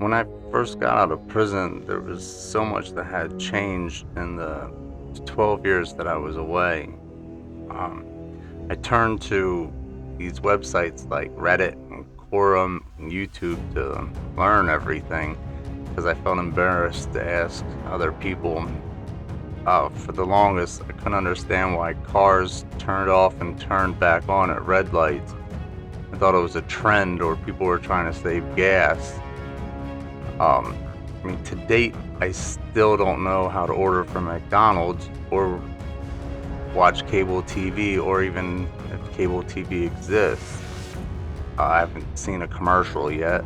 When I first got out of prison, there was so much that had changed in the 12 years that I was away. Um, I turned to these websites like Reddit and Quora and YouTube to learn everything because I felt embarrassed to ask other people. For the longest, I couldn't understand why cars turned off and turned back on at red lights. I thought it was a trend or people were trying to save gas. Um, to date, I still don't know how to order from McDonald's or watch cable TV or even if cable TV exists. I haven't seen a commercial yet.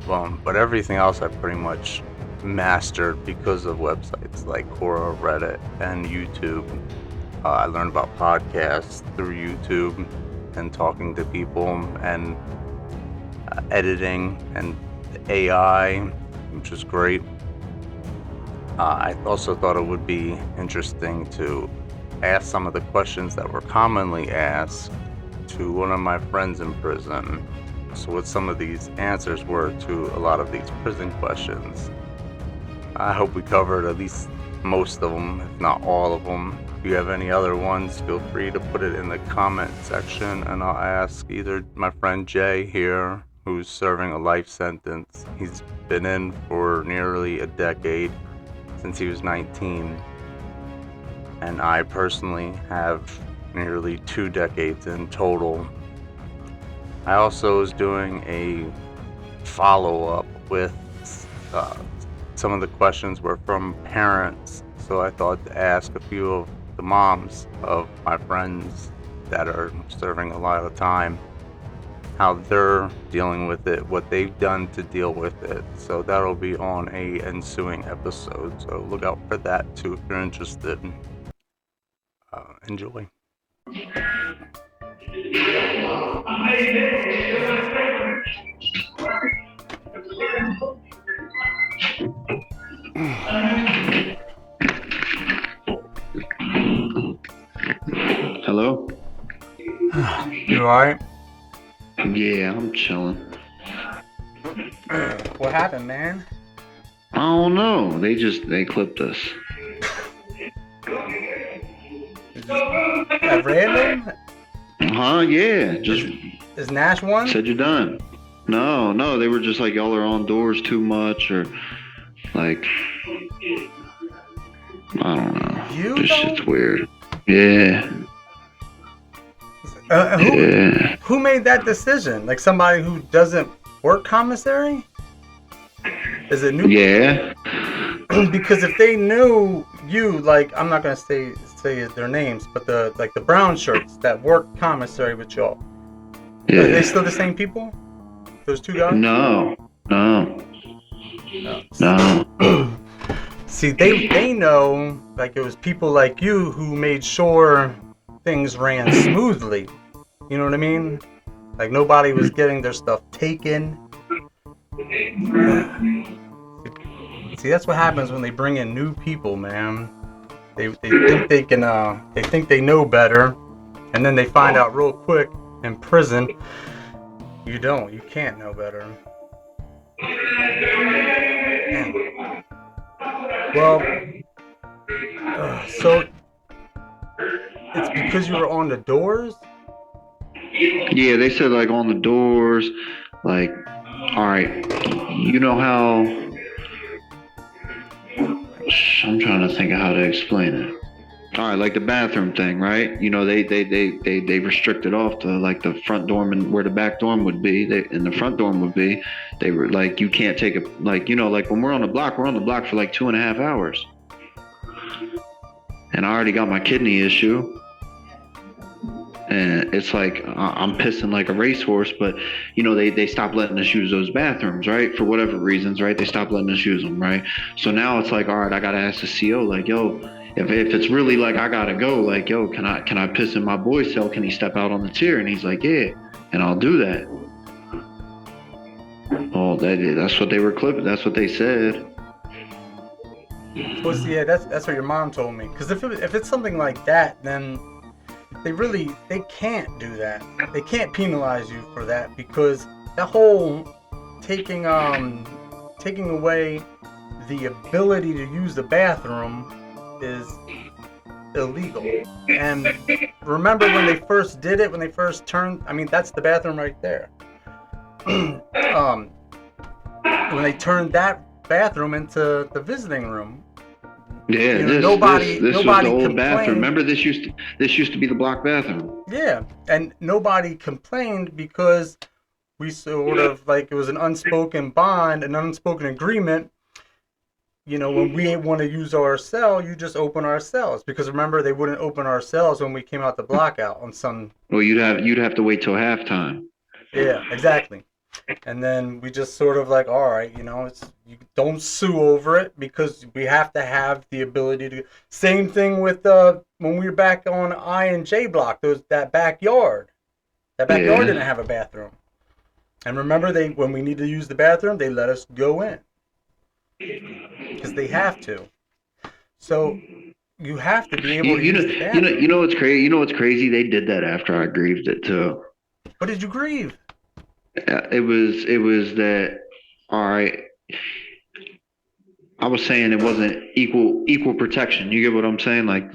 But everything else I pretty much mastered because of websites like Quora, Reddit, and YouTube. I learned about podcasts through YouTube and talking to people and editing and AI, which is great. I also thought it would be interesting to ask some of the questions that were commonly asked to one of my friends in prison. So what some of these answers were to a lot of these prison questions. I hope we covered at least most of them, if not all of them. If you have any other ones, feel free to put it in the comment section and I'll ask either my friend Jay here, who's serving a life sentence. He's been in for nearly a decade, since he was 19. And I personally have nearly 2 decades in total. I also was doing a follow-up with some of the questions were from parents, so I thought to ask a few of the moms of my friends that are serving a lot of time, how they're dealing with it, what they've done to deal with it. So that'll be on a ensuing episode, so look out for that too if you're interested. Enjoy. Hello? You alright? Yeah, I'm chilling. What happened, man? I don't know. They clipped us. At random? Yeah. Just Is Nash one? said you're done. No, they were just like, y'all are on doors too much, or like, I don't know. This shit's weird. Yeah. Who made that decision? Like somebody who doesn't work commissary? Is it new? Yeah. Because if they knew you, like, I'm not gonna say their names, but the brown shirts that work commissary with y'all. Yeah. Are they still the same people? Those two guys? No. See, they know, like, it was people like you who made sure things ran smoothly. You know what I mean? Like, nobody was getting their stuff taken. See, that's what happens when they bring in new people, man. They think they can, they think they know better, and then they find out real quick in prison, you don't. You can't know better. Man. Well, so it's because you were on the doors? Yeah, they said like on the doors, like, all right, you know how, I'm trying to think of how to explain it. All right, like the bathroom thing, right? You know, they restricted off to like the front dorm and where the back dorm would be. And the front dorm would be. They were like, you can't take a, like, you know, like when we're on the block for like 2.5 hours. And I already got my kidney issue. And it's like, I'm pissing like a racehorse, but you know, they stopped letting us use those bathrooms, right? For whatever reasons, right? They stopped letting us use them, right? So now it's like, all right, I gotta ask the CO, like, yo, if it's really like I gotta go, like, yo, can I piss in my boy's cell? Can he step out on the tier? And he's like, yeah, and I'll do that. Oh, that's what they were clipping. That's what they said. Well, yeah, that's what your mom told me. Because if it's something like that, then they can't do that. They can't penalize you for that because that whole taking away the ability to use the bathroom is illegal. And remember when they first did it, when they first turned, I mean, that's the bathroom right there. When they turned that bathroom into the visiting room, Yeah, you know, this was the nobody old bathroom. complained. Remember, this used to be the block bathroom. Yeah, and nobody complained because we sort of, like, it was an unspoken bond, an unspoken agreement. You know, when we want to use our cell, you just open our cells. Because remember, they wouldn't open our cells when we came out the block out on some. Well, you'd have to wait till halftime. Yeah, exactly. And then we just sort of like, all right, you know, you don't sue over it because we have to have the ability to. Same thing with when we were back on I and J block, that backyard. That backyard didn't have a bathroom. And remember, when we need to use the bathroom, they let us go in because they have to. So you have to be able to use the bathroom. You know what's crazy? You know what's crazy? They did that after I grieved it too. What did you grieve? It was that, all right. I was saying it wasn't equal protection. You get what I'm saying? Like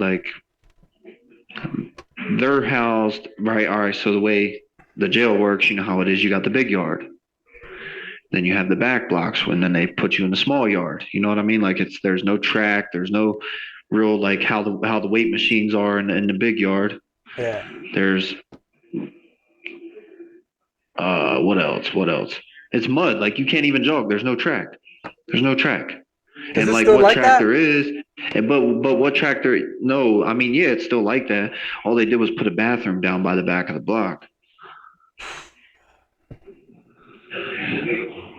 they're housed right. All right. So the way the jail works, you know how it is. You got the big yard, then you have the back blocks. When then they put you in the small yard. You know what I mean? Like there's no track. There's no real, like, how the weight machines are in the big yard. Yeah. There's what else? It's mud. Like, you can't even jog. There's no track. And like what track there is, but what track there? No, I mean, yeah, it's still like that. All they did was put a bathroom down by the back of the block.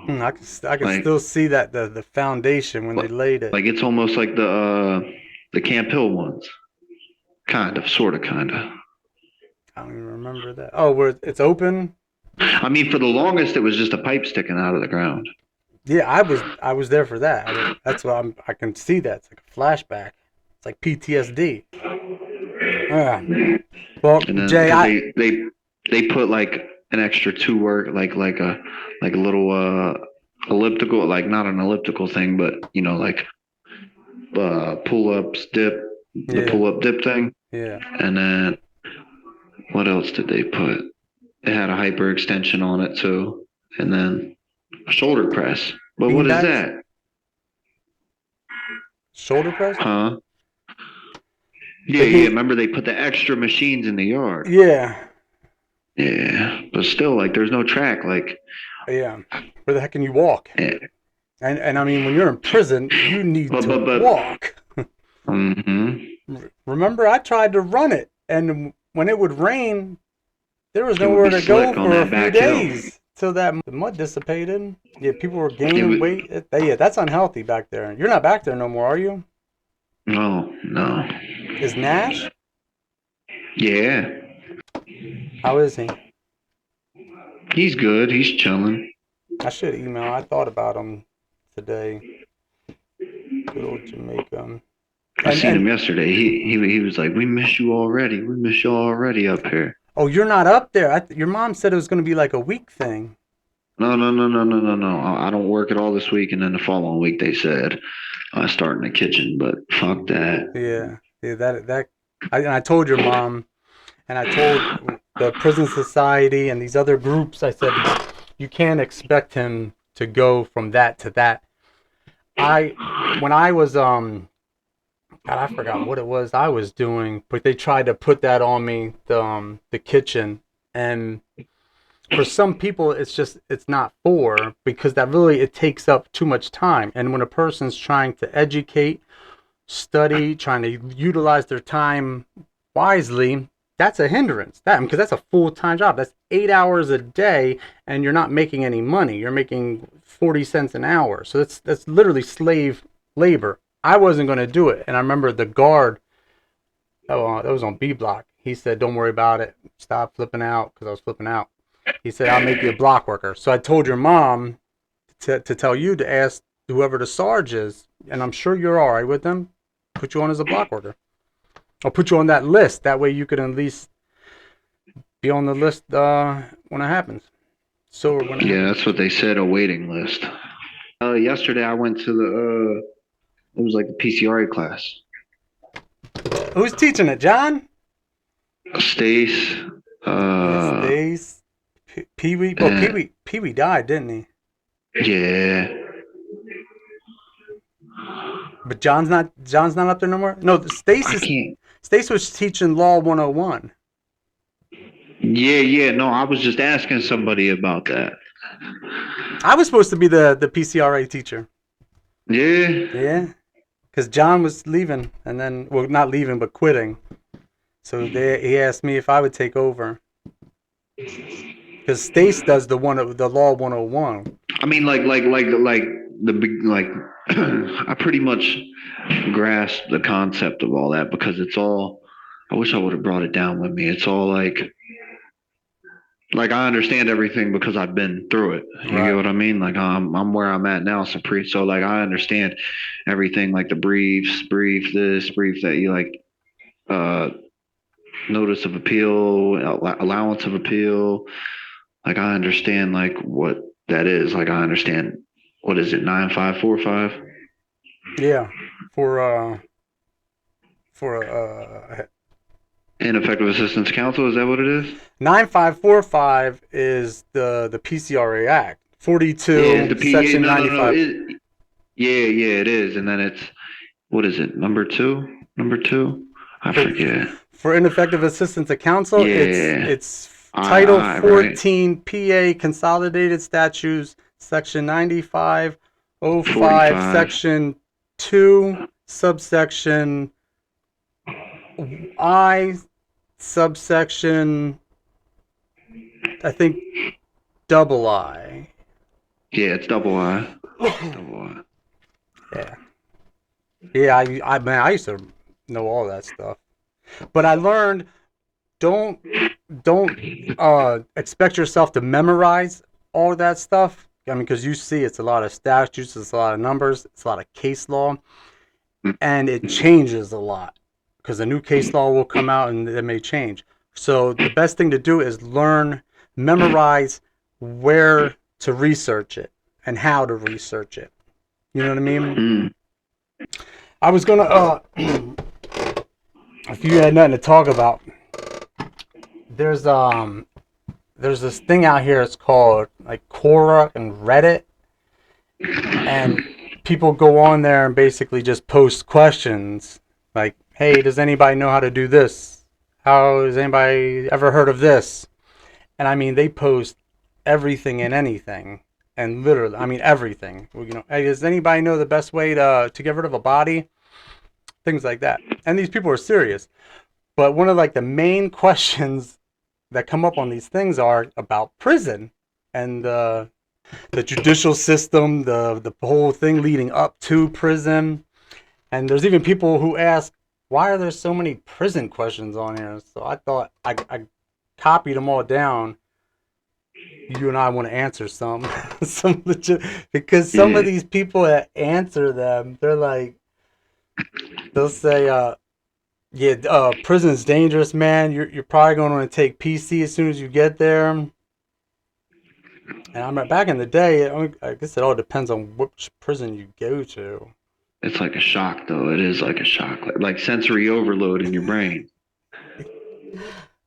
I can still see that the foundation when they laid it. Like, it's almost like the Camp Hill ones, sort of. I don't even remember that. Oh, where it's open. I mean, for the longest, it was just a pipe sticking out of the ground. Yeah, I was there for that. That's what I can see that. It's like a flashback. It's like PTSD. Well, and then Jay, they put like an extra 2 work, like a little elliptical, like not an elliptical thing, but you know, like pull-ups, dip, the pull-up dip thing. Yeah. And then what else did they put? It had a hyper extension on it too, and then a shoulder press. But what is that? Shoulder press? Huh? Yeah. Remember, they put the extra machines in the yard. Yeah. Yeah, but still, like, there's no track. Like, yeah, where the heck can you walk? Yeah. And I mean, when you're in prison, you need to walk. Mm-hmm. Remember, I tried to run it, and when it would rain, there was nowhere to go for a few days till the mud dissipated. Yeah, people were gaining weight. Yeah, that's unhealthy back there. You're not back there no more, are you? No. Is Nash? Yeah. How is he? He's good. He's chilling. I should email. I thought about him today. Good old Jamaica. I seen him yesterday. He was like, "We miss you already. We miss you already up here." Oh, you're not up there. Your mom said it was going to be like a week thing. No. I don't work at all this week, and then the following week they said I start in the kitchen. But fuck that. Yeah. I told your mom, and I told the prison society and these other groups. I said, you can't expect him to go from that to that. When I was God, I forgot what it was I was doing, but they tried to put that on me, the kitchen, and for some people it's not because that really, it takes up too much time. And when a person's trying to educate, study, trying to utilize their time wisely, that's a hindrance. Because that's a full-time job. That's 8 hours a day, and you're not making any money. You're making 40 cents an hour. So that's literally slave labor. I wasn't going to do it. And I remember the guard, that was on B block. He said, "Don't worry about it. Stop flipping out," because I was flipping out. He said, "I'll make you a block worker." So I told your mom to tell you to ask whoever the Sarge is, and I'm sure you're all right with them, put you on as a block worker. I'll put you on that list. That way you could at least be on the list when it happens. So when Yeah, that's what they said, a waiting list. Yesterday I went to it was like the PCRA class. who's teaching it, John? Stace, Yes, uh, Stace, Pee Wee. Well, and Pee Wee died, didn't he? yeah, But John's not up there no more. No, I can't. Stace was teaching Law 101. Yeah. No, I was just asking somebody about that. I was supposed to be the PCRA teacher. Yeah. Yeah, because John was leaving, and then well, not leaving, but quitting. So he asked me if I would take over. Because Stace does the Law 101. I mean, like the big, like, I pretty much grasp the concept of all that because it's all. I wish I would have brought it down with me. It's all like I understand everything because I've been through it. You Right. get what I mean? Like I'm where I'm at now, so like I understand everything, like the brief this, brief that, you like, uh notice of appeal, allowance of appeal. Like I understand like what that is. Like I understand, what is it, 9545? Yeah, for for Ineffective assistance counsel, is that what it is? 9545 is the PCRA Act. 42 Yeah, the P. Section No, 95. Yeah, it is. And then it's, what is it? Number two. I forget. For ineffective assistance of counsel, Yeah. it's Title Right. 14 PA Consolidated Statutes, Section 9505, 45. Section 2, subsection I, subsection, I think, double I. Yeah, it's double I. Double I. Yeah. Yeah, I used to know all that stuff. But I learned don't expect yourself to memorize all that stuff. I mean, because you see, it's a lot of statutes, it's a lot of numbers, it's a lot of case law, and it changes a lot because a new case law will come out and it may change. So the best thing to do is memorize where to research it and how to research it. You know what I mean? I was gonna if you had nothing to talk about, there's this thing out here. It's called like Quora and Reddit, and people go on there and basically just post questions like, "Hey, does anybody know how to do this? How has anybody ever heard of this?" And I mean, they post everything and anything, and literally, I mean everything. You know, hey, does anybody know the best way to get rid of a body? Things like that. And these people are serious. But one of like the main questions that come up on these things are about prison and the judicial system, the whole thing leading up to prison. And there's even people who ask, why are there so many prison questions on here? So I thought I copied them all down. You and I want to answer some legit, because some of these people that answer them, they're like, they'll say, prison's dangerous, man. You're probably going to want to take PC as soon as you get there. And I'm back in the day. I guess it all depends on which prison you go to. It's like a shock, though. It is like a shock, like sensory overload in your brain.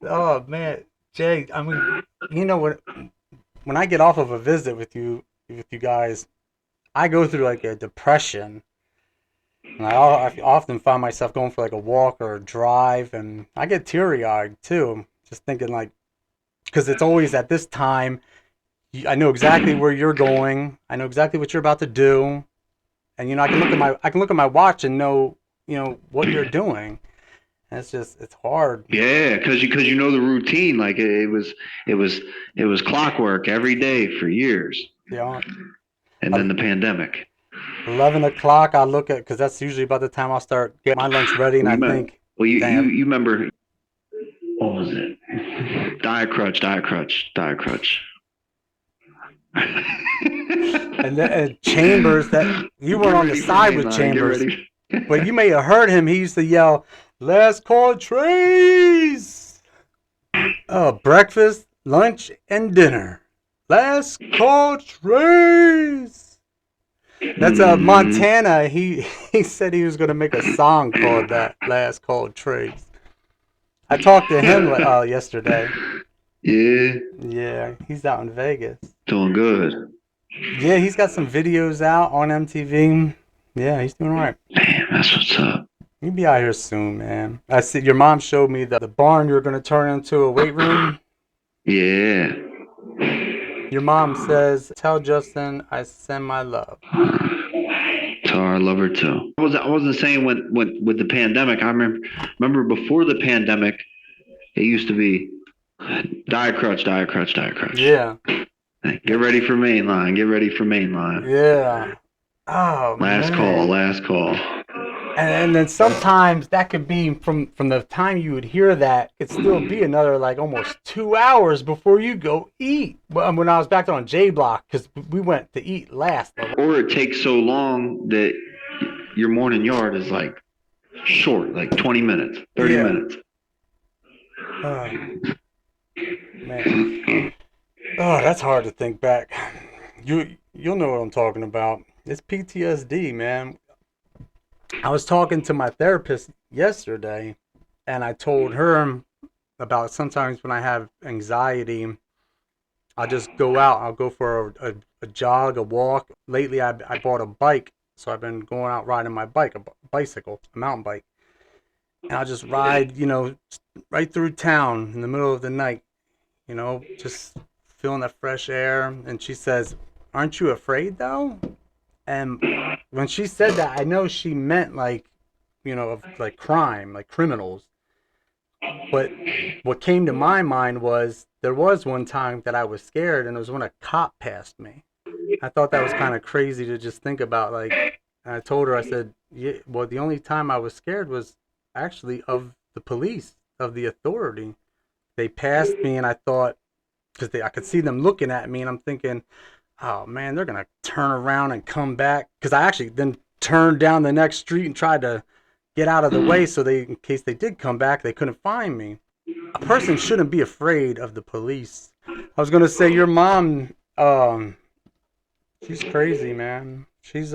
Oh man, Jay. I mean, you know what? When I get off of a visit with you guys, I go through like a depression. And I often find myself going for like a walk or a drive, and I get teary-eyed too, just thinking like, because it's always at this time, I know exactly where you're going, I know exactly what you're about to do, and you know I can look at my watch and know what you're doing. And it's hard. Yeah, because you know the routine. Like it was clockwork every day for years. Yeah. And then the pandemic. 11 o'clock, I look at, because that's usually about the time I'll start getting my lunch ready, and I think, well, you damn. you remember, what was it? Diet Crutch. And then Chambers, that you weren't on the side with Chambers, but you may have heard him. He used to yell, "Let's call Trace! Breakfast, lunch, and dinner. Last Call Trace. That's Montana. He said he was gonna make a song called that, Last Call Trace. I talked to him yesterday. Yeah, Yeah, he's out in Vegas. doing good. Yeah, he's got some videos out on MTV. Yeah, he's doing all right. Damn, that's what's up. He'll be out here soon, man. I see your mom showed me the barn you're gonna turn into a weight room. Yeah. Your mom says, "Tell Justin I send my love." Tell her I love her too. I wasn't saying when with the pandemic. I remember before the pandemic, it used to be diet crutch. Yeah. Get ready for mainline. Get ready for mainline. Yeah. Oh Last man. Last call. And then sometimes that could be from the time you would hear that, it'd still be another like almost 2 hours before you go eat. Well, when I was back on J Block, because we went to eat last. Or it takes so long that your morning yard is like short, like 20 minutes, 30 minutes. Man. Oh, that's hard to think back. You'll know what I'm talking about. It's PTSD, man. I was talking to my therapist yesterday, and I told her about sometimes when I have anxiety, I'll just go out. I'll go for a jog, a walk. Lately, I bought a bike, so I've been going out riding my bike, a bicycle, a mountain bike. And I'll just ride, right through town in the middle of the night, just feeling the fresh air. And she says, "Aren't you afraid, though?" And when she said that, I know she meant like crime, like criminals. But what came to my mind was there was one time that I was scared, and it was when a cop passed me. I thought that was kind of crazy to just think about. Like, and I told her, I said, "Yeah, well, the only time I was scared was actually of the police, of the authority. They passed me, and I thought, because I could see them looking at me, and I'm thinking, oh man, they're gonna turn around and come back." Because I actually then turned down the next street and tried to get out of the way so in case they did come back, they couldn't find me. A person shouldn't be afraid of the police. I was gonna say your mom, she's crazy, man. She's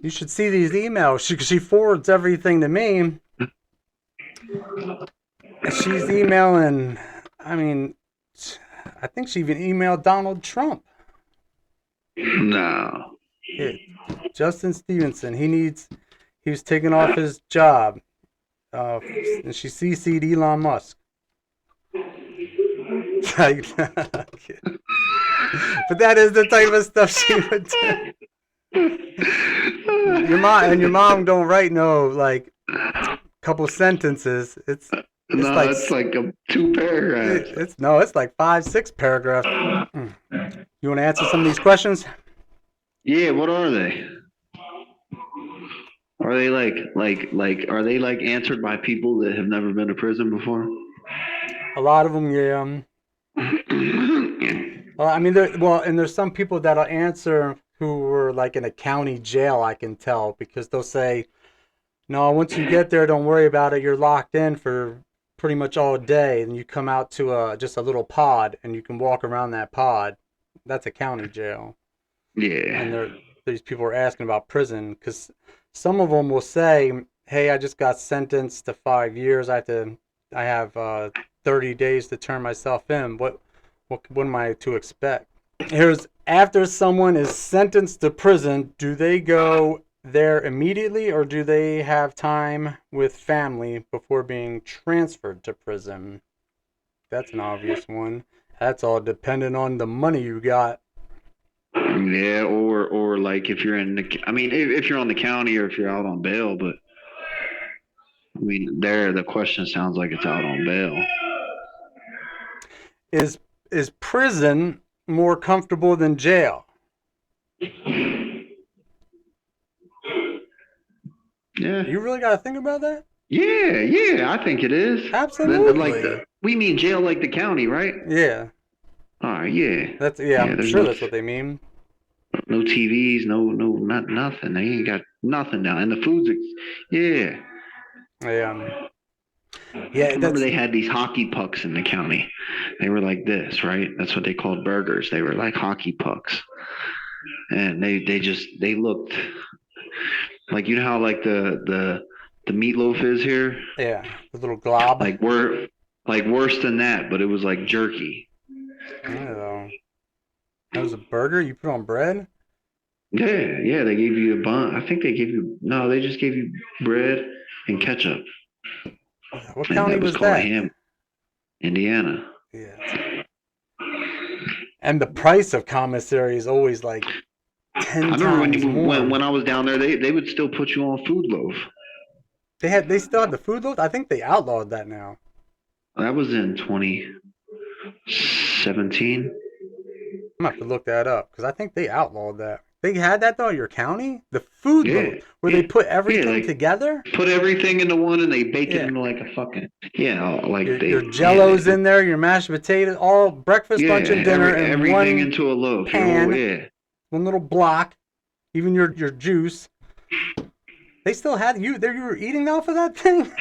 you should see these emails. She forwards everything to me. She's emailing. I mean, I think she even emailed Donald Trump. No. Yeah. Justin Stevenson. He was taking off his job. And she CC'd Elon Musk. But that is the type of stuff she would do. Your mom don't write no like couple sentences. It's like 2 paragraphs. It's like 5-6 paragraphs. You want to answer some of these questions? Yeah, what are they? Are they are they like answered by people that have never been to prison before? A lot of them, yeah. Well, I mean, and there's some people that'll answer who were like in a county jail. I can tell because they'll say, "No, once you get there, don't worry about it. You're locked in for pretty much all day, and you come out to just a little pod, and you can walk around that pod." That's a county jail. Yeah. And these people are asking about prison because some of them will say, "Hey, I just got sentenced to 5 years. I have 30 days to turn myself in. What am I to expect?" Here's after someone is sentenced to prison, do they go there immediately or do they have time with family before being transferred to prison? That's an obvious one. That's all dependent on the money you got. Yeah, or like if you're if you're on the county or if you're out on bail, but I mean the question sounds like it's out on bail. Is prison more comfortable than jail? Yeah. You really got to think about that? Yeah, I think it is. Absolutely. We mean jail like the county, right? Yeah. All right, yeah. I'm sure that's what they mean. No TVs, nothing. They ain't got nothing now. And the food's, yeah. Yeah. Yeah, I remember that's they had these hockey pucks in the county. They were like this, right? That's what they called burgers. They were like hockey pucks, and they looked like, you know how like the meatloaf is here, yeah, the little glob. like we're like worse than that, but it was like jerky. Oh, that was a burger you put on bread. Yeah, yeah. They gave you a bun. I think they gave you no. They just gave you bread and ketchup, What and county that was was called a that? ham. Indiana. Yeah. And the price of commissary is always like I 10 remember times more. when I was down there, they would still put you on food loaf. They still had the food loaf. I think they outlawed that now. That was in 2017. I'm gonna have to look that up because I think they outlawed that. They had that though in your county? The food Yeah, loaf where yeah, they put yeah. everything Like together? put everything into one and they bake it Yeah. into like a fucking yeah, like Your yeah, jellos in there, your mashed potatoes, all breakfast, yeah, lunch, and dinner in everything one into a loaf. pan, Yeah, one little block, even your juice. They still had you there. You were eating off of that thing.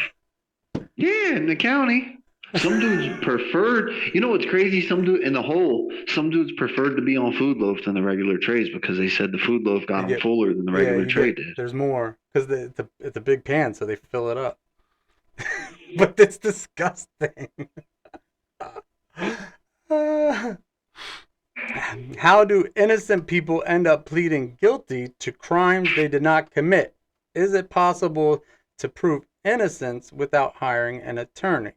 yeah, in the county. Some dudes preferred, you know what's crazy? Some dude in the hole, some dudes preferred to be on food loaf than the regular trays because they said the food loaf got You them get fuller than the yeah, regular you tray get did. there's more because it's a big pan, so they fill it up. But it's disgusting. How do innocent people end up pleading guilty to crimes they did not commit? Is it possible to prove innocence without hiring an attorney?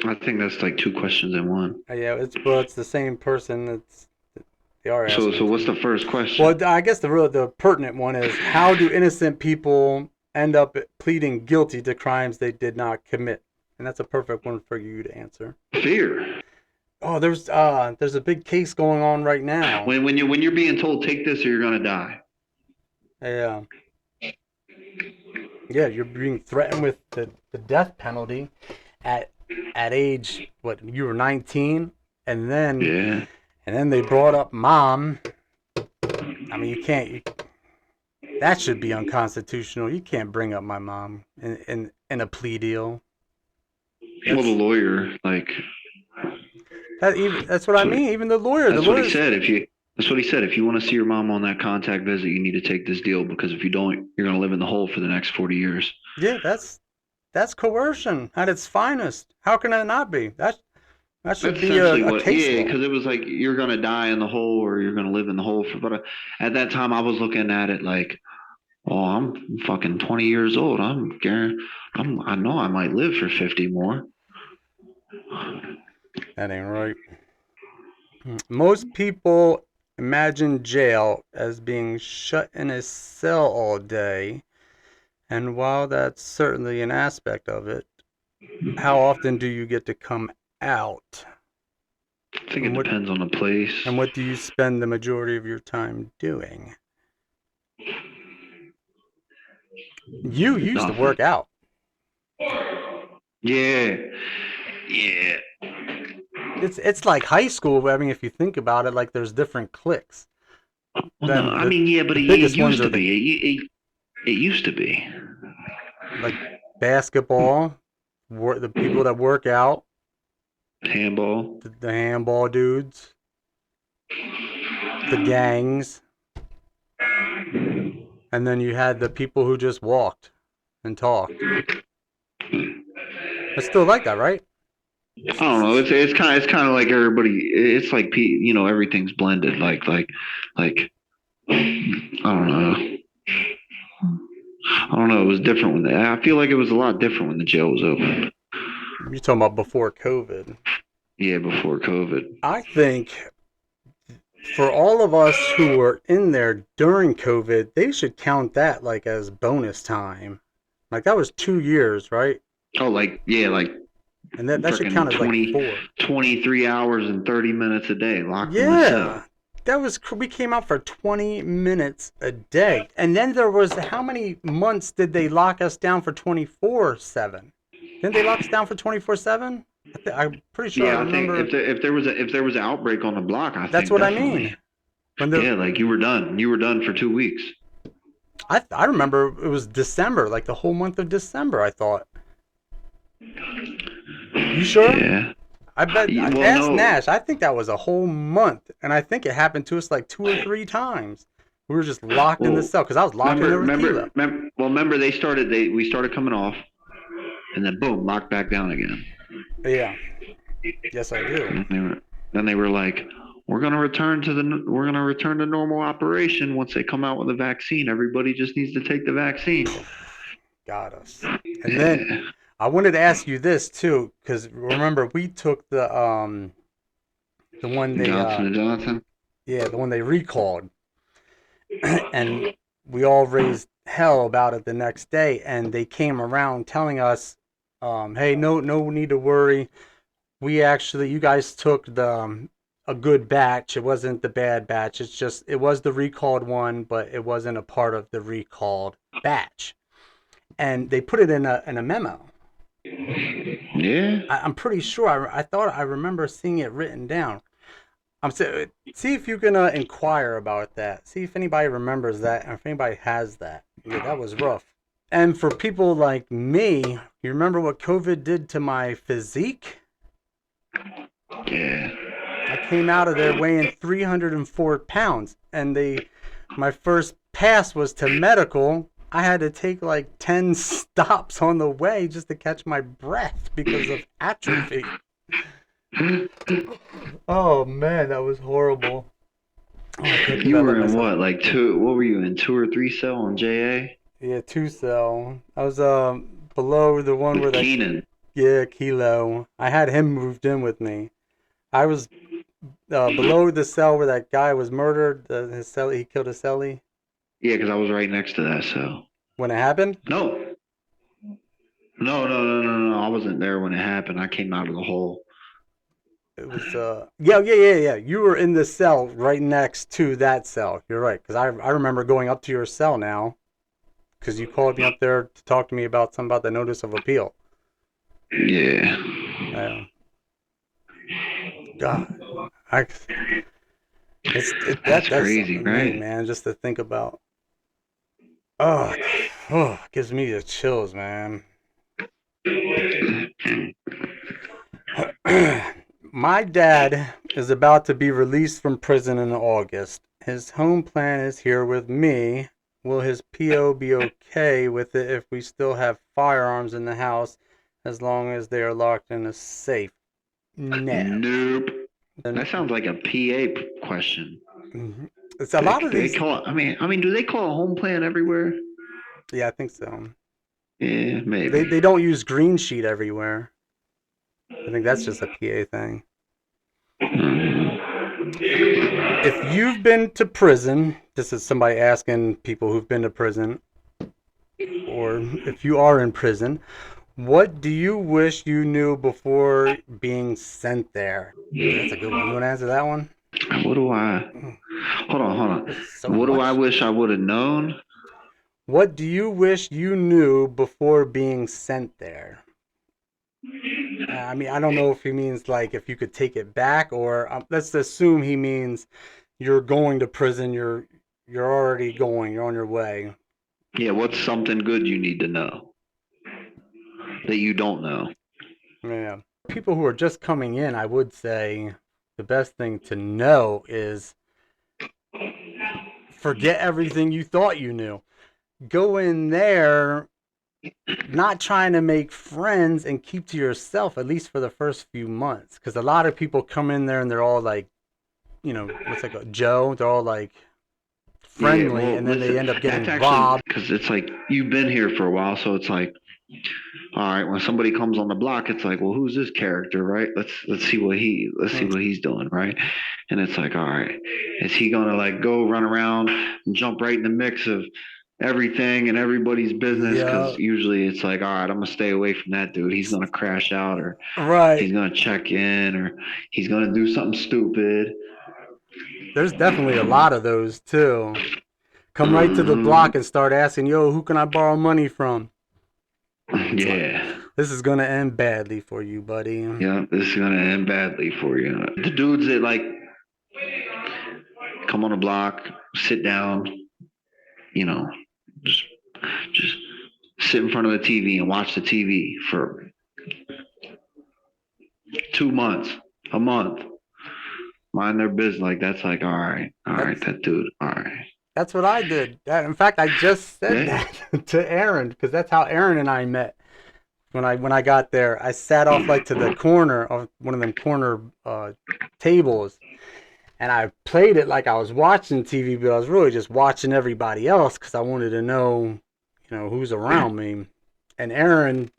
I think that's like two questions in one. Yeah, it's the same person. They are So asking. what's the first question? Well, I guess the pertinent one is how do innocent people end up pleading guilty to crimes they did not commit? And that's a perfect one for you to answer. Fear. Oh, there's a big case going on right now. When you're being told take this or you're gonna die. Yeah. Yeah, you're being threatened with the death penalty at age what, you were 19, and then Yeah. they brought up mom. I mean, that should be unconstitutional. You can't bring up my mom in a plea deal. Well, the lawyer, like That's what I mean. Even the lawyer. that's what he said. That's what he said. If you want to see your mom on that contact visit, you need to take this deal because if you don't, you're gonna live in the hole for the next 40 years. Yeah, that's coercion at its finest. How can that not be? That should That's be essentially a what, case yeah, law. because it was like you're gonna die in the hole or you're gonna live in the hole for. But at that time, I was looking at it like, oh, I'm fucking 20 years old. I know I might live for 50 more. That ain't right. Most people imagine jail as being shut in a cell all day, and while that's certainly an aspect of it, how often do you get to come out? I think it depends on the place. And what do you spend the majority of your time doing? You used to work out. Yeah. Yeah. It's like high school. I mean, if you think about it, like there's different cliques. Well, no, I mean, yeah, but it biggest ones used are to be. It used to be. like basketball, the people that work out, Handball. the handball dudes, the gangs, and then you had the people who just walked and talked. It's still like that, right? I don't know. It's kind of like everybody. It's like everything's blended. Like I don't know. I don't know. It was different when I feel like it was a lot different when the jail was open. You're talking about before COVID. Yeah, before COVID. I think for all of us who were in there during COVID, they should count that like as bonus time. Like that was 2 years, right? Oh, like yeah, like. And that should count as 20, like 4. 23 hours and 30 minutes a day locked in the Yeah. cell. We came out for 20 minutes a day. And then there was, how many months did they lock us down for 24/7? Didn't they lock us down for 24/7? I'm pretty sure Yeah, I remember. think if there was an outbreak on the block, That's what definitely. I mean. Yeah, like you were done. You were done for 2 weeks. I remember it was December, like the whole month of December, I thought. You sure? Yeah. I bet. Well, Ask no. Nash. I think that was a whole month, and I think it happened to us like 2 or 3 times. We were just locked in the Well, cell because I was locked in there with Kilo. remember we started coming off, and then boom, locked back down again. Yeah. Yes, I do. And then they were like, we're gonna return to normal operation once they come out with a vaccine. Everybody just needs to take the vaccine. Got us. And then Yeah. I wanted to ask you this too, because remember we took the one they Johnson and Johnson. yeah, the one they recalled, and we all raised hell about it the next day, and they came around telling us, hey, no need to worry. We actually, you guys took a good batch. It wasn't the bad batch. It was the recalled one, but it wasn't a part of the recalled batch. And they put it in a memo. Yeah. I'm pretty sure. I thought I remember seeing it written down. I'm saying, see if you can inquire about that. See if anybody remembers that, and if anybody has that. Yeah, that was rough. And for people like me, you remember what COVID did to my physique? Yeah. I came out of there weighing 304 pounds, and my first pass was to medical. I had to take like 10 stops on the way just to catch my breath because of atrophy. Oh man, that was horrible. Oh, I can't believe You I were let in myself. what, like two? What were you in, 2 or 3 cell on JA? Yeah, 2 cell. I was below the one where With that Keenan. Kilo. I had him moved in with me. I was below the cell where that guy was murdered. His cell, he killed his cellie. Yeah, because I was right next to that cell. When it happened, No, no. I wasn't there when it happened. I came out of the hole. it was yeah. You were in the cell right next to that cell. You're right, because I remember going up to your cell now, because you called me up there to talk to me about something about the notice of appeal. Yeah. God, I That's that's crazy, something to me, right? man, just to think about. Oh, oh, gives me the chills, man. My dad is about to be released from prison in August. His home plan is here with me. Will his PO be okay with it if we still have firearms in the house as long as they are locked in a safe? No. Nope. And That sounds like a PA question. it's a lot of They these. call it. I mean, do they call a home plan everywhere? Yeah, I think so. Yeah, They maybe. they don't use green sheet everywhere. I think that's just a PA thing. If you've been to prison, this is somebody asking people who've been to prison, or if you are in prison, what do you wish you knew before being sent there? That's a good one. You want to answer that one? What do I? Hold on. There's so What do I much. wish I would have known? What do you wish you knew before being sent there? I mean, I don't know if he means like if you could take it back, or let's assume he means you're going to prison. You're already going. You're on your way. Yeah, what's something good you need to know that you don't know? Yeah. People who are just coming in, I would say the best thing to know is forget everything you thought you knew. Go in there not trying to make friends and keep to yourself, at least for the first few months. Because a lot of people come in there and they're all like, what's like a Joe? They're all like Yeah, friendly, well, and then they listen, end up that's getting actually robbed. because it's like you've been here for a while, so it's like, all right, when somebody comes on the block, it's like, well, who's this character, right? Let's see Mm, what he's doing, right? And it's like, all right, is he gonna like go run around and jump right in the mix of everything and everybody's business? Because yeah, usually it's like, all right, I'm gonna stay away from that dude. He's gonna crash out, or right. he's gonna check in, or he's gonna do something stupid. There's definitely a lot of those too. Come right to the Hmm. block and start asking, yo, who can I borrow money from? It's like, Yeah. this is gonna end badly for you, buddy. Yeah, this is gonna end badly for you. The dudes that like come on the block, sit down, you know, just just sit in front of the TV and watch the TV for 2 months, a month. Mind their business. Like that's like, all right, That's that dude, all right. that's what I did. In fact, I just said Yeah. that to Aaron because that's how Aaron and I met. When I got there, I sat off like to the corner of one of them corner tables, and I played it like I was watching TV, but I was really just watching everybody else because I wanted to know, who's around me. And Aaron,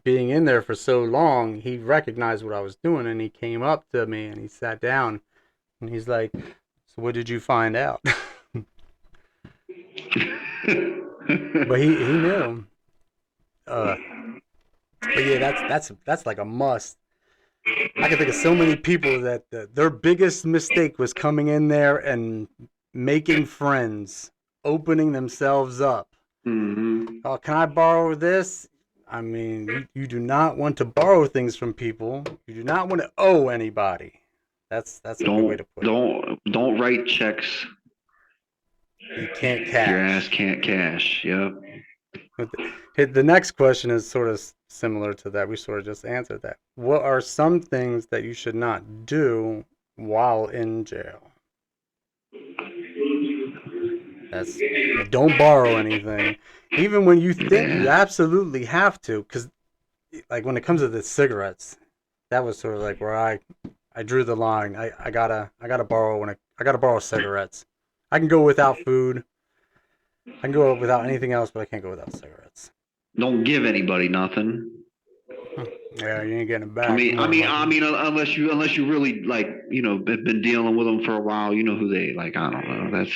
being in there for so long, he recognized what I was doing, and he came up to me and he sat down, and he's like, "So what did you find out?" But he knew. Uh, but yeah, that's like a must. I can think of so many people that their biggest mistake was coming in there and making friends, opening themselves up. hmm Oh, can I borrow this? I mean, you do not want to borrow things from people. You do not want to owe anybody. That's a good way Don't to put it. don't write checks. You can't Your ass cash. can't cash. Yep. But the next question is sort of similar to that. We sort of just answered that. What are some things that you should not do while in jail? That's don't borrow anything, even when you think you Yeah. absolutely have to. Because like when it comes to the cigarettes, that was sort of like where I drew the line. I gotta borrow I gotta borrow cigarettes. I can go without food. I can go without anything else, but I can't go without cigarettes. Don't give anybody nothing. Yeah, you ain't getting it back. I mean, more I than mean, likely. unless you really like, been dealing with them for a while, you know who they like. I don't know. That's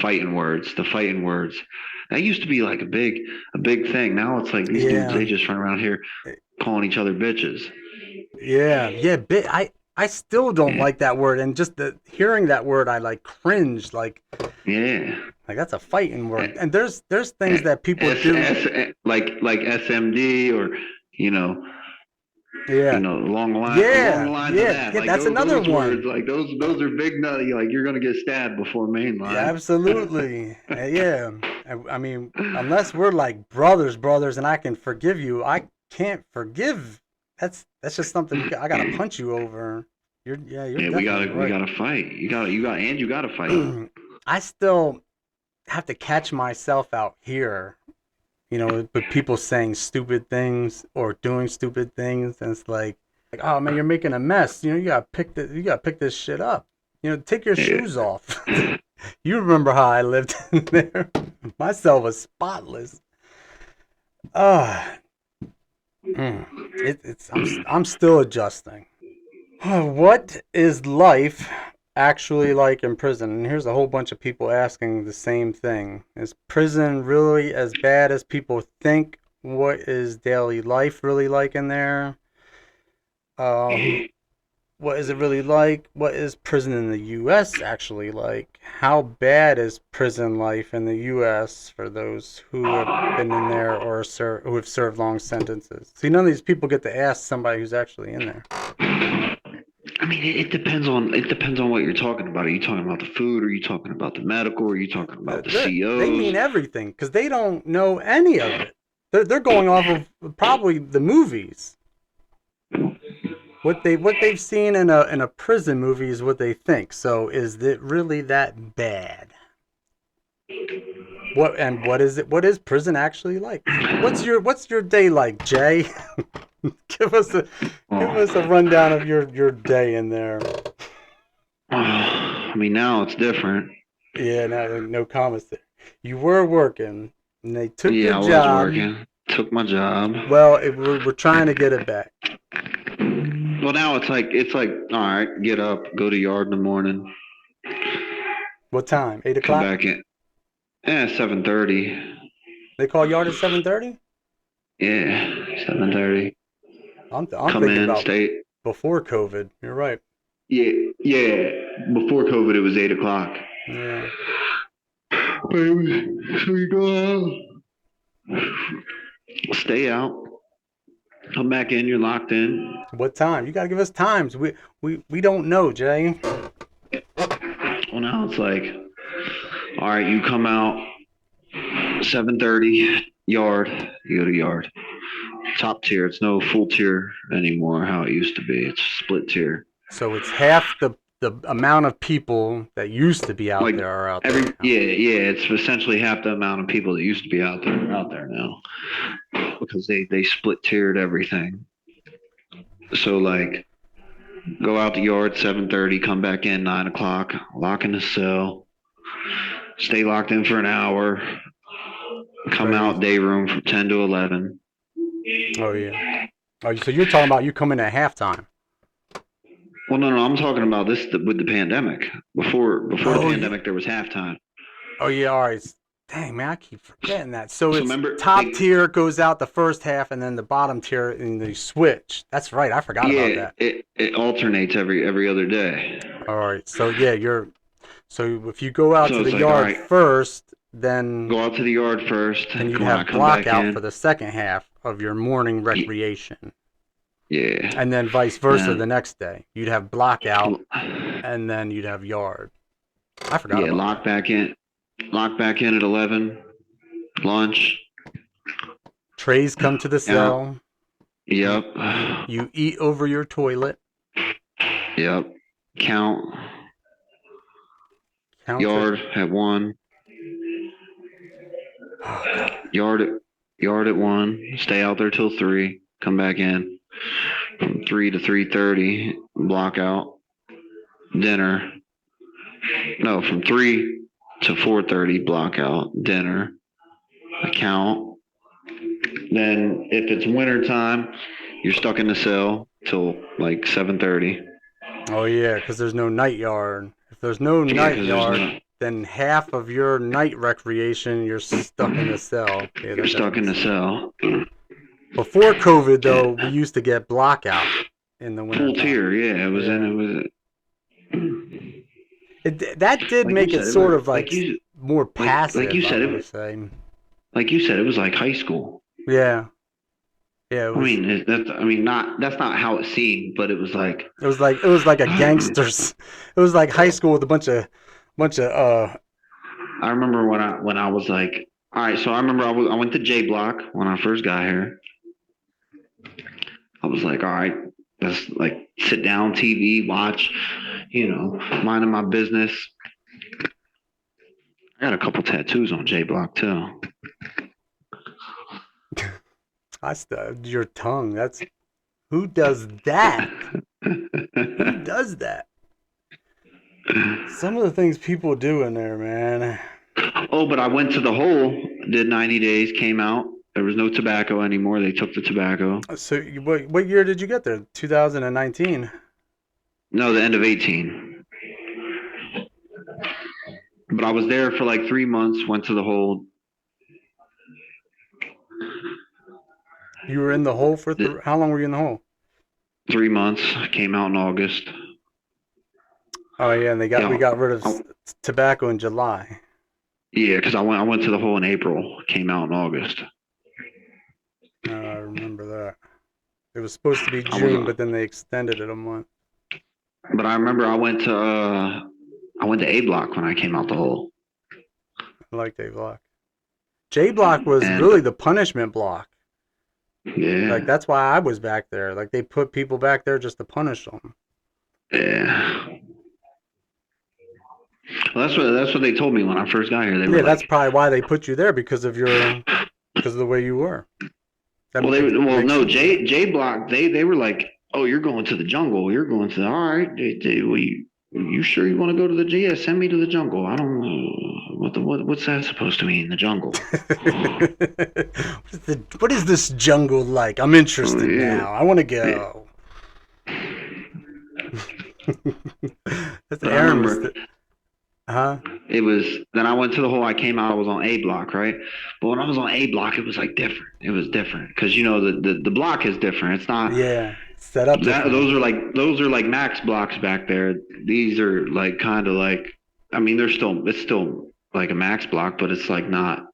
fighting words. The fighting words. That used to be like a big thing. Now it's like these dudes, Yeah, they just run around here calling each other bitches. yeah. I still don't Yeah, like that word, and just hearing that word, I like cringe. yeah. Like that's a fighting word. And there's things S, that people do. like SMD or you know Yeah, along the yeah, lines of yeah, that. yeah. Like That's another those words, one. like those are big nutty. Like you're gonna get stabbed before Yeah, mainline. absolutely. Yeah. I mean, unless we're like brothers, and I can forgive you, I can't forgive. That's just something I gotta punch you over. You're Yeah, definitely we right. gotta fight. You gotta fight. I still have to catch myself out here, with people saying stupid things or doing stupid things, and it's like, oh man, you're making a mess. You gotta pick this shit up. Take your Yeah. shoes off. You remember how I lived in there? My cell was spotless. Ah, I'm still adjusting. What is life actually like in prison? And here's a whole bunch of people asking the same thing. Is prison really as bad as people think? What is daily life really like in there? Um, what is it really like? What is prison in the U.S. actually like? How bad is prison life in the U.S. for those who have been in there or who have served long sentences? See, none of these people get to ask somebody who's actually in there. I mean, it depends on what you're talking about. Are you talking about the food? Are you talking about the medical? Are you talking about the They COs? mean everything because they don't know any of it. They're going off of probably the movies. What they've seen in a prison movie is what they think. So is it really that bad? What is it? What is prison actually like? What's your day like, Jay? give us a give Oh, us a rundown of your day in there. I mean, now it's different. Yeah, no comments there. You were working, and they took your Yeah, I was job. working. Took my job. Well, we're trying to get it back. Well, now it's like all right, get up, go to yard in the morning, What time? Eight come o'clock. back in. 7:30. They call yard at 7:30. Yeah, 7:30. I'm Come thinking in, about stay. before COVID. You're right. Yeah, yeah. Before COVID, it was 8 o'clock. Yeah. Baby, so you go out, stay out, come back in. You're locked in. What time? You gotta give us times. We don't know, Jay. Well, now it's like, all right, you come out 7:30 yard. You go to yard. top tier. It's no full tier anymore. How it used to be. It's split tier. So it's half the amount of people that used to be out Like there are out there now. yeah. It's essentially half the amount of people that used to be out there are out there now, because they split tiered everything. So like, go out the yard 7:30, come back in 9 o'clock, lock in the cell, stay locked in for an hour, come out day room from 10 to 11. Oh yeah. Oh, so you're talking about you come in at halftime? Well, no, I'm talking about this with the pandemic. Before the pandemic, there was halftime. Oh yeah, all right. Dang man, I keep forgetting that. So it's remember, top tier goes out the first half, and then the bottom tier, and they switch. That's right, I forgot about that. It alternates every other day. All right, so yeah, so if you go out to the yard first, then go out to the yard first, and you have block out for the second half of your morning recreation. Yeah. And then vice versa the next day. You'd have block out, and then you'd have yard. I forgot about that. Lock back in at 11. Lunch. Trays come to the cell. Yep. You eat over your toilet. Yep. Count yard at 1. Yard at 1. Stay out there till 3. Come back in. From 3 to 3:30, block out. Dinner. No, from 3 to 4:30, block out. Dinner. Account. Then if it's winter time, you're stuck in the cell till like 7:30. Oh yeah, because there's no night yard. If there's no night yard, then half of your night recreation, you're stuck in the cell. Yeah, you're stuck in the cell. Before COVID, though, we used to get block out in the winter. Full tier, yeah. That did make it sort of like more passive. Like you said, like you said, it was like high school. Yeah. Yeah. I mean, that's not how it seemed, but it was like a gangsters. It was like high school with a bunch of. I remember when I was like, all right. So I remember I went to J Block when I first got here. I was like, all right, let's like sit down, TV, watch, minding my business. I got a couple tattoos on J Block too. Your tongue. Who does that? Who does that? Some of the things people do in there, man. Oh, but I went to the hole, did 90 days, came out. There was no tobacco anymore. They took the tobacco. So what year did you get there? 2019? No, the end of 18. But I was there for like 3 months, went to the hole. You were in the hole for how long were you in the hole? 3 months. Came out in August. Oh yeah, and we got rid of tobacco in July. Yeah, because I went to the hole in April. Came out in August. I remember that. It was supposed to be June, but then they extended it a month. But I remember I went to A Block when I came out the hole. I liked A Block. J Block was really the punishment block. Yeah. Like that's why I was back there. Like they put people back there just to punish them. Yeah. Well, that's what they told me when I first got here. That's probably why they put you there because of the way you were. J Block, they were like, oh, you're going to the jungle. You're going to all right. You sure you want to go to the yeah? Send me to the jungle. I don't know what's that supposed to mean. The jungle. What is this jungle like? I'm interested now. I want to go. That's Aaron. It was then I went to the hole. I came out. I was on A Block, right? But when I was on A Block, it was like different. It was different because the block is different. It's not set up. Those are like max blocks back there. These are like kind of like it's still like a max block, but it's like not.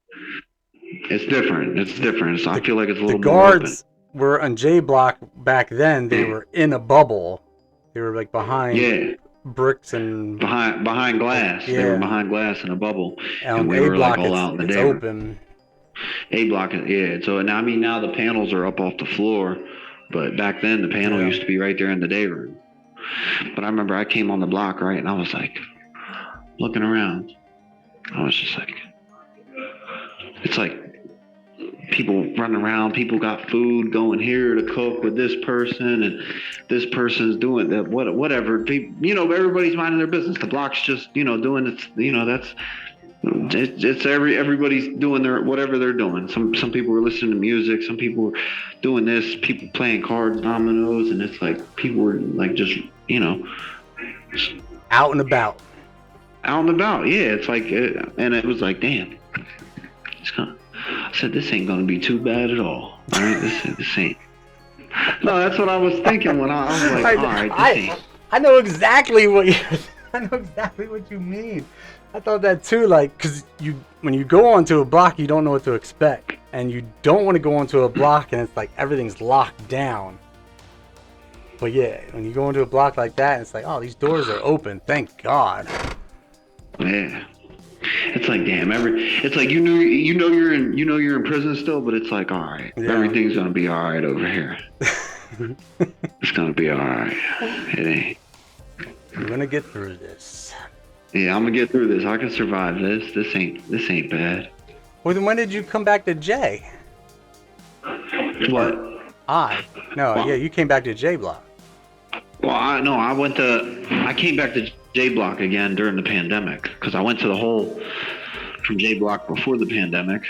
It's different. It's different. So I feel like it's a little. The guards were on J Block back then. They were in a bubble. They were like behind. Yeah. Bricks and behind glass. Yeah. They were behind glass in a bubble, and we were like all out in the day. Open. A block, yeah. So now, I mean, now the panels are up off the floor, but back then the panel used to be right there in the day room. But I remember I came on the block, right, and I was like looking around. I was just like, it's like people running around, people got food going here to cook with this person, and this person's doing that, whatever. You know, everybody's minding their business. The block's just, you know, doing its, you know, that's. It's everybody's doing their whatever they're doing. Some people were listening to music. Some people were doing this. People playing cards, dominoes, and it's like people were like just, you know, Out and about. out and about. Yeah, it's like, and it was like, damn. I said, this ain't gonna be too bad at all. All right, this ain't. No, that's what I was thinking when I was like, all right, this ain't. I know exactly what you. I know exactly what you mean. I thought that too, like, because when you go onto a block, you don't know what to expect. And you don't want to go onto a block and it's like everything's locked down. But yeah, when you go into a block like that, it's like, oh, these doors are open. Thank God. Yeah. It's like, damn, it's like you know you're in prison still, but it's like, all right, everything's gonna be all right over here. It's gonna be all right. It ain't. I'm gonna get through this. Yeah, I'm gonna get through this. I can survive this. This ain't bad. Well, then when did you come back to J? What? Yeah, you came back to J Block. Well, I came back to J Block again during the pandemic because I went to the hole from J Block before the pandemic.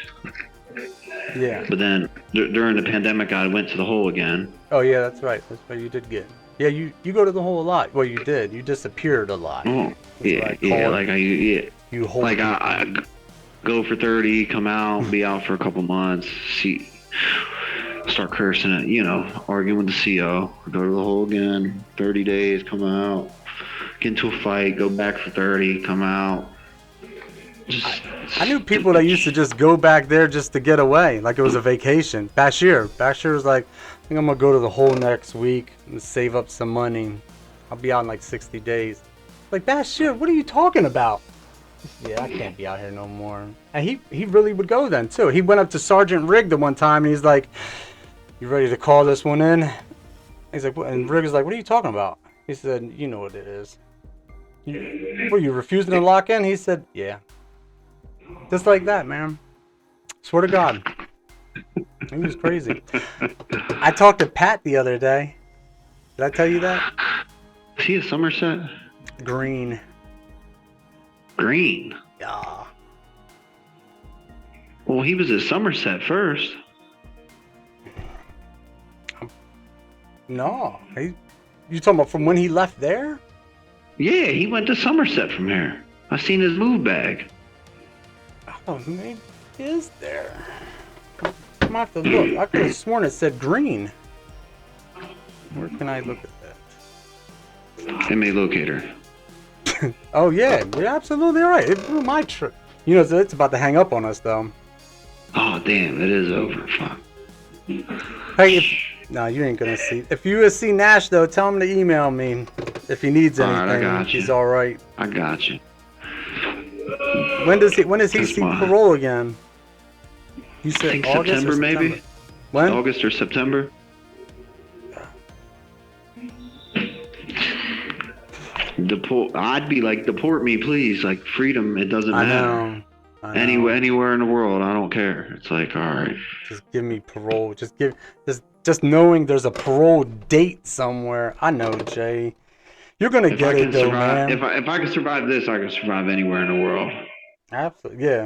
Yeah. But then during the pandemic, I went to the hole again. Oh yeah, that's right. That's what you did get. Yeah, you go to the hole a lot. Well, you did. You disappeared a lot. Oh, yeah. You hold. Like I go for 30, come out, be out for a couple months, start cursing it, you know, arguing with the CO, go to the hole again, 30 days, come out, get into a fight, go back for 30, come out. I knew people that used to just go back there just to get away, like it was a vacation. Bashir was like, I think I'm gonna go to the hole next week and save up some money. I'll be out in like 60 days. Like, Bashir, what are you talking about? Yeah, I can't be out here no more. And he really would go then too. He went up to Sergeant Rigg the one time and he's like, you ready to call this one in? He's like, and Rigg is like, what are you talking about? He said, you know what it is. Were you refusing to lock in? He said, yeah. Just like that, man. Swear to God. He was crazy. I talked to Pat the other day. Did I tell you that? Is he a Somerset? Green. Green? Yeah. Well, he was at Somerset first. No. You talking about from when he left there? Yeah, he went to Somerset from here. I seen his move bag. Oh, maybe he is there. I'm gonna have to look. I could have sworn it said green. Where can I look at that? MA locator. Oh yeah, you're absolutely right. It blew my trip. You know, it's about to hang up on us though. Oh damn, it is over. Fuck. Hey, no, you ain't gonna see. If you see Nash though, tell him to email me if he needs anything. All right, I got you. He's all right. I got you. When does he see parole again? You said I think August September, or September? maybe. When? August or September. I'd be like, deport me, please. Like, freedom, it doesn't matter. I know. Anywhere in the world, I don't care. It's like, all right. Just give me parole. Just knowing there's a parole date somewhere. I know, Jay. You're gonna get it though, man. If I can survive this, I can survive anywhere in the world. Absolutely, yeah.